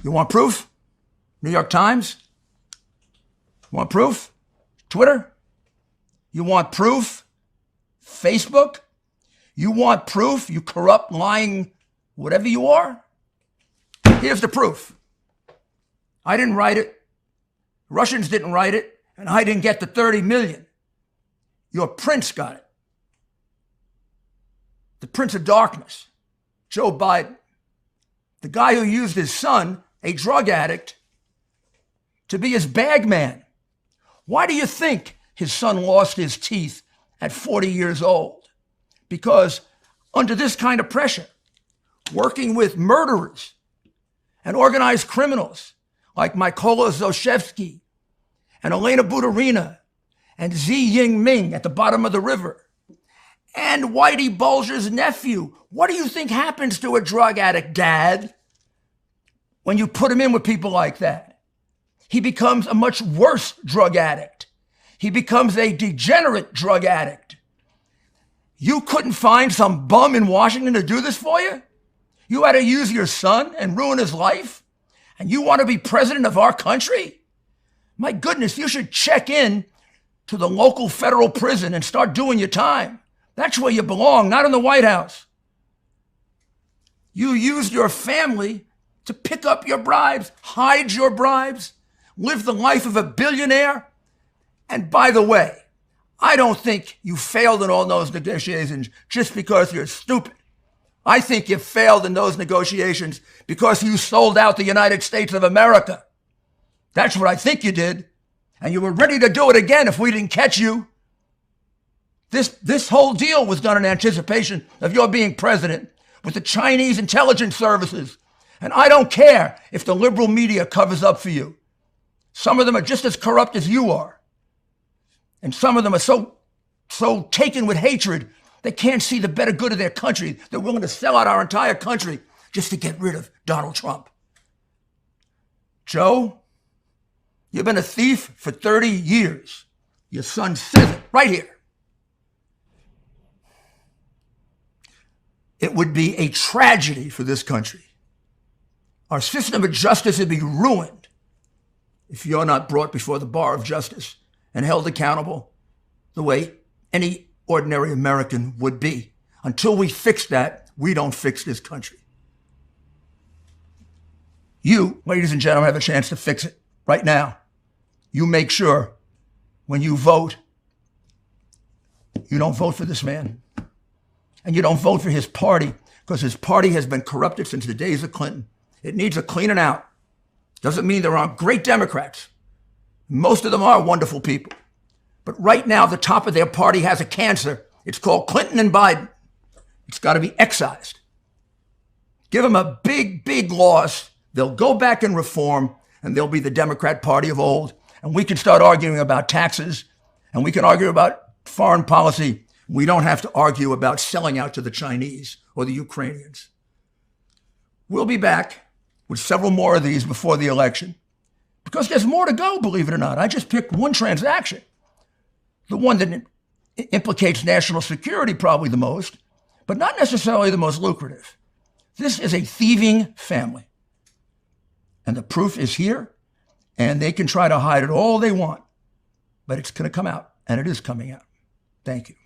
You want proof? New York Times? You want proof? Twitter? You want proof? Facebook? You want proof, you corrupt, lying, whatever you are? Here's the proof. I didn't write it. Russians didn't write it, and I didn't get the 30 million. Your prince got it. The Prince of Darkness, Joe Biden, the guy who used his son, a drug addict, to be his bag man. Why do you think his son lost his teeth at 40 years old? Because under this kind of pressure, working with murderers and organized criminals like Mykola Zlochevsky and Elena Buturina and Xi Jinping at the bottom of the river, and Whitey Bulger's nephew. What do you think happens to a drug addict, Dad, when you put him in with people like that? He becomes a much worse drug addict. He becomes a degenerate drug addict. You couldn't find some bum in Washington to do this for you? You had to use your son and ruin his life? And you want to be president of our country? My goodness, you should check in to the local federal prison and start doing your time. That's where you belong, not in the White House. You used your family to pick up your bribes, hide your bribes, live the life of a billionaire. And by the way, I don't think you failed in all those negotiations just because you're stupid. I think you failed in those negotiations because you sold out the United States of America. That's what I think you did. And you were ready to do it again if we didn't catch you. This whole deal was done in anticipation of your being president with the Chinese intelligence services. And I don't care if the liberal media covers up for you. Some of them are just as corrupt as you are. And some of them are so taken with hatred, they can't see the better good of their country. They're willing to sell out our entire country just to get rid of Donald Trump. Joe, you've been a thief for 30 years. Your son says it right here. It would be a tragedy for this country. Our system of justice would be ruined if you're not brought before the bar of justice and held accountable the way any ordinary American would be. Until we fix that, we don't fix this country. You, ladies and gentlemen, have a chance to fix it right now. You make sure when you vote, you don't vote for this man. And you don't vote for his party because his party has been corrupted since the days of Clinton. It needs a cleaning out. Doesn't mean there aren't great Democrats. Most of them are wonderful people. But right now, the top of their party has a cancer. It's called Clinton and Biden. It's got to be excised. Give them a big, big loss. They'll go back and reform, and they'll be the Democrat Party of old. And we can start arguing about taxes, and we can argue about foreign policy. We don't have to argue about selling out to the Chinese or the Ukrainians. We'll be back with several more of these before the election because there's more to go, believe it or not. I just picked one transaction, the one that implicates national security probably the most, but not necessarily the most lucrative. This is a thieving family. And the proof is here, and they can try to hide it all they want, but it's going to come out, and it is coming out. Thank you.